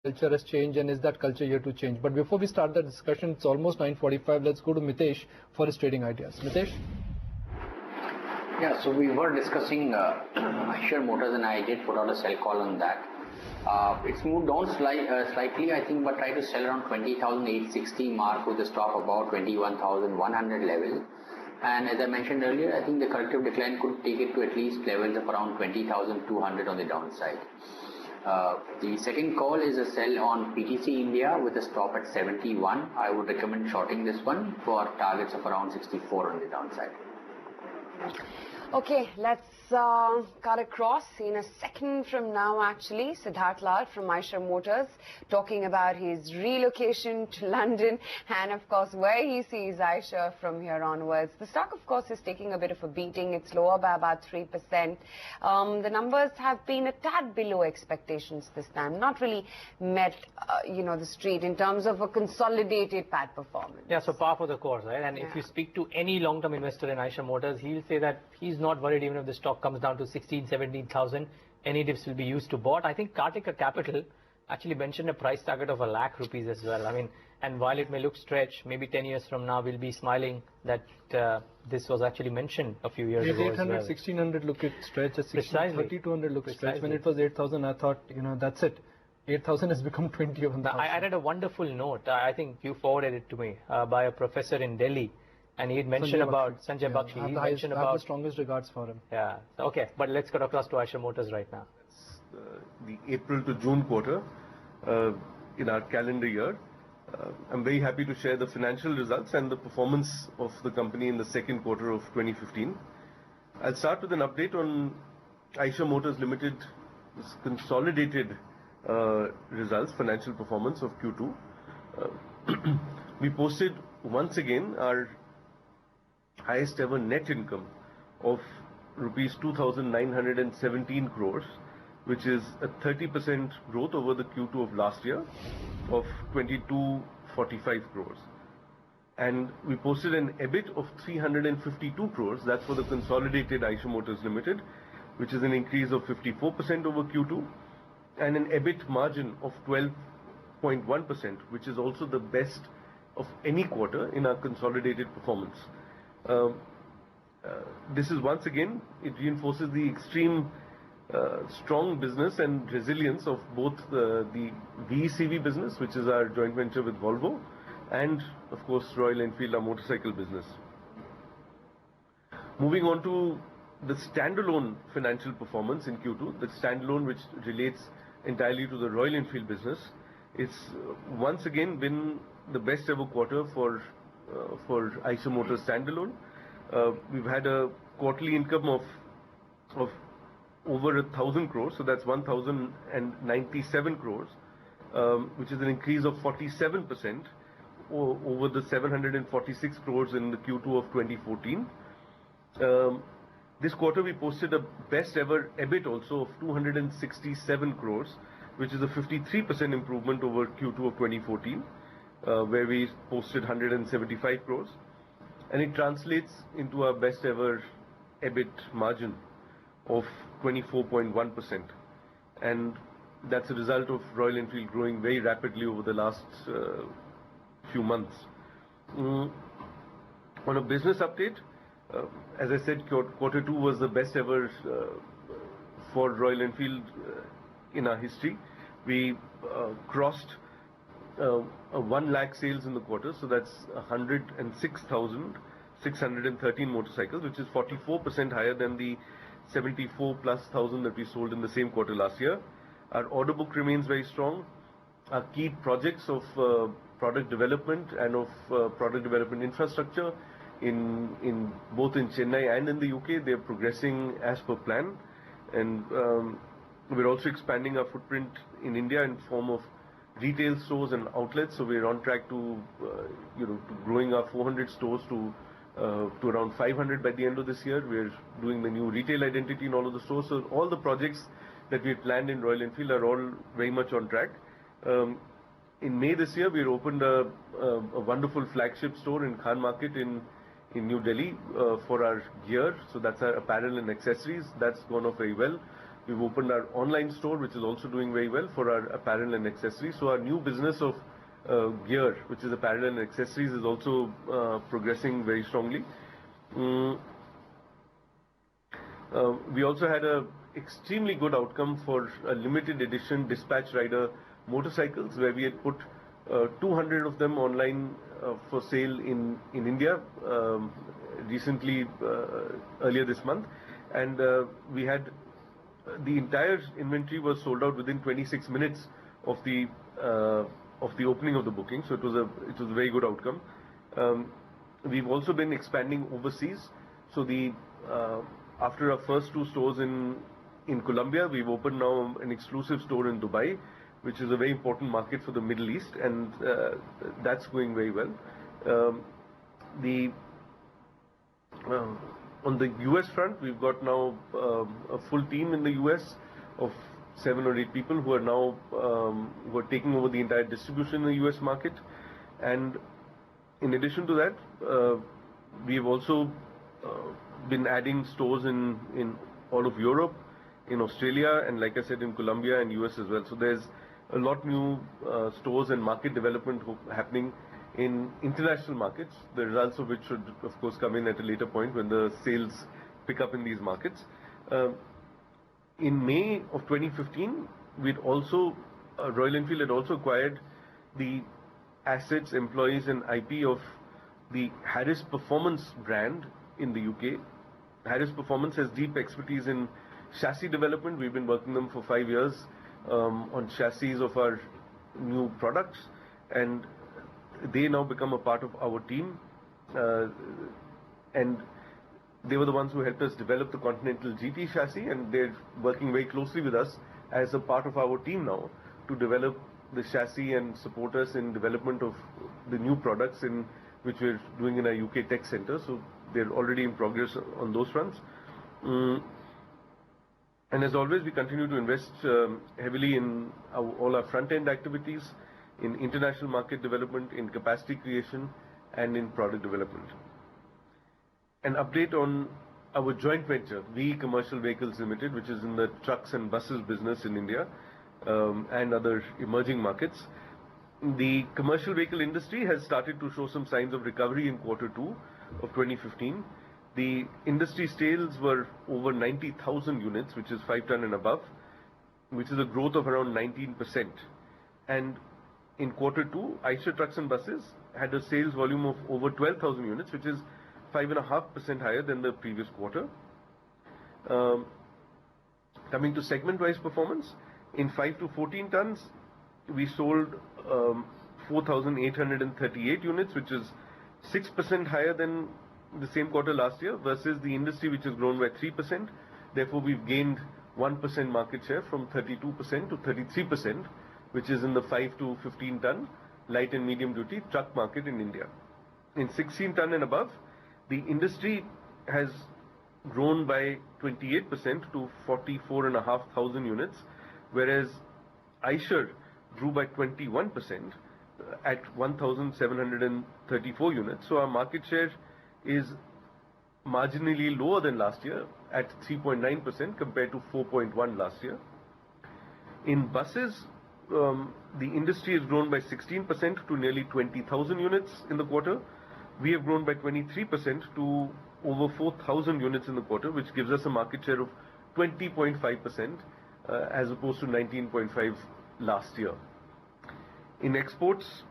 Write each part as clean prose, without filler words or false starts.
culture has changed, and is that culture here to change? But before we start the discussion, it's almost 9:45. Let's go to Mitesh for his trading ideas. Mitesh? Yeah, so we were discussing Eicher Motors, and I did put out a sell call on that. It's moved down slightly, I think, but try to sell around 20,860 mark with a stop about 21,100 level. And as I mentioned earlier, I think the corrective decline could take it to at least levels of around 20,200 on the downside. The second call is a sell on PTC India with a stop at 71. I would recommend shorting this one for targets of around 64 on the downside. Okay, let's cut across in a second from now actually. Siddhartha Lal from Eicher Motors talking about his relocation to London and of course where he sees Eicher from here onwards. The stock of course is taking a bit of a beating. It's lower by about 3%. The numbers have been a tad below expectations this time. Not really met the street in terms of a consolidated PAT performance. Yeah, so par for the course, right? And if you speak to any long-term investor in Eicher Motors, he'll say that he's not worried even if the stock comes down to 16, 17,000. Any dips will be used to bought. I think Kartika Capital actually mentioned a price target of ₹1,00,000 as well. I mean, and while it may look stretched, maybe 10 years from now we'll be smiling that this was actually mentioned a few years ago. 800, 1600 look at stretch, at 3200 look at stretch. When it was 8,000, I thought, that's it. 8,000 has become 20 of them. I read a wonderful note. I think you forwarded it to me by a professor in Delhi. And he had mentioned about Sanjay Bakshi. He mentioned about the strongest regards for him. Yeah. Okay, but let's cut across to Eicher Motors right now. The April to June quarter in our calendar year. I'm very happy to share the financial results and the performance of the company in the second quarter of 2015. I'll start with an update on Eicher Motors Limited's consolidated results, financial performance of Q2. We posted once again our highest ever net income of rupees 2,917 crores, which is a 30% growth over the Q2 of last year of 2245 crores. And we posted an EBIT of 352 crores, that's for the consolidated Eicher Motors Limited, which is an increase of 54% over Q2, and an EBIT margin of 12.1%, which is also the best of any quarter in our consolidated performance. This is once again, it reinforces the extreme strong business and resilience of both the VECV business, which is our joint venture with Volvo, and of course Royal Enfield, our motorcycle business. Moving on to the standalone financial performance in Q2, the standalone which relates entirely to the Royal Enfield business, it's once again been the best ever quarter for Eicher Motors standalone. We've had a quarterly income of over 1,000 crores, so that's 1,097 crores, which is an increase of 47% over the 746 crores in the Q2 of 2014. This quarter we posted a best ever EBIT also of 267 crores, which is a 53% improvement over Q2 of 2014. Where we posted 175 crores, and it translates into our best ever EBIT margin of 24.1%, and that's a result of Royal Enfield growing very rapidly over the last few months. On a business update, as I said, quarter two was the best ever for Royal Enfield in our history. We crossed 1 lakh sales in the quarter, so that's 106,613 motorcycles, which is 44% higher than the 74,000+ that we sold in the same quarter last year. Our order book remains very strong. Our key projects of product development and of product development infrastructure in both in Chennai and in the UK, they are progressing as per plan, and we're also expanding our footprint in India in form of retail stores and outlets. So we're on track to to growing our 400 stores to around 500 by the end of this year. We're doing the new retail identity in all of the stores. So all the projects that we had planned in Royal Enfield are all very much on track. In May this year, we opened a wonderful flagship store in Khan Market in New Delhi for our gear. So that's our apparel and accessories. That's gone off very well. We've opened our online store, which is also doing very well for our apparel and accessories. So our new business of gear, which is apparel and accessories, is also progressing very strongly. We also had a extremely good outcome for a limited edition dispatch rider motorcycles, where we had put 200 of them online for sale in India recently, earlier this month, and we had the entire inventory was sold out within 26 minutes of the opening of the booking. So it was a very good outcome. We've also been expanding overseas. So after our first 2 stores in Colombia, we've opened now an exclusive store in Dubai, which is a very important market for the Middle East, and that's going very well. On the US front, we've got now a full team in the US of 7 or 8 people who are now who are taking over the entire distribution in the US market. And in addition to that, we've also been adding stores in all of Europe, in Australia, and like I said, in Colombia and US as well. So there's a lot new stores and market development happening in international markets, the results of which should of course come in at a later point when the sales pick up in these markets. In May of 2015, we'd also Royal Enfield had also acquired the assets, employees and IP of the Harris Performance brand in the UK. Harris Performance has deep expertise in chassis development. We've been working them for 5 years on chassis of our new products, and they now become a part of our team, and they were the ones who helped us develop the Continental GT chassis, and they're working very closely with us as a part of our team now to develop the chassis and support us in development of the new products which we're doing in our UK Tech Center. So they're already in progress on those fronts. And as always, we continue to invest heavily in all our front-end activities, in international market development, in capacity creation, and in product development. An update on our joint venture, VE Commercial Vehicles Limited, which is in the trucks and buses business in India and other emerging markets. The commercial vehicle industry has started to show some signs of recovery in Q2 of 2015. The industry sales were over 90,000 units, which is 5 ton and above, which is a growth of around 19%. And in Q2, Eicher Trucks and Buses had a sales volume of over 12,000 units, which is 5.5% higher than the previous quarter. Coming to segment-wise performance, in 5 to 14 tons, we sold 4,838 units, which is 6% higher than the same quarter last year, versus the industry, which has grown by 3%. Therefore, we've gained 1% market share from 32% to 33%, which is in the 5 to 15 ton light and medium duty truck market in India. In 16 ton and above, the industry has grown by 28% to 44,500 units, whereas Eicher grew by 21% at 1,734 units. So our market share is marginally lower than last year at 3.9% compared to 4.1% last year. In buses, the industry has grown by 16% to nearly 20,000 units in the quarter. We have grown by 23% to over 4,000 units in the quarter, which gives us a market share of 20.5% as opposed to 19.5% last year. In exports,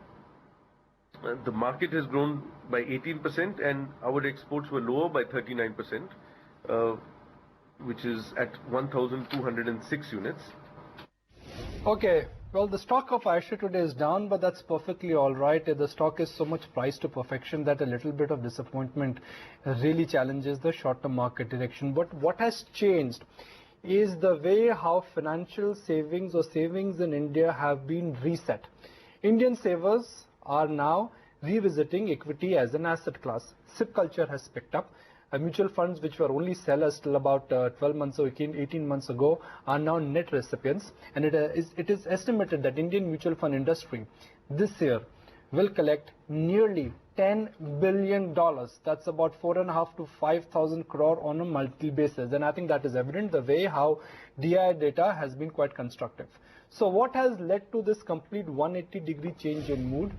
the market has grown by 18% and our exports were lower by 39%, which is at 1,206 units. Okay, well, the stock of Eicher today is down, but that's perfectly all right. The stock is so much priced to perfection that a little bit of disappointment really challenges the short-term market direction. But what has changed is the way how financial savings or savings in India have been reset. Indian savers are now revisiting equity as an asset class. SIP culture has picked up. Mutual funds, which were only sellers till about 12 months or 18 months ago, are now net recipients. And it is estimated that Indian mutual fund industry this year will collect nearly $10 billion. That's about 4.5 to 5,000 crore on a monthly basis. And I think that is evident the way how DI data has been quite constructive. So what has led to this complete 180-degree change in mood?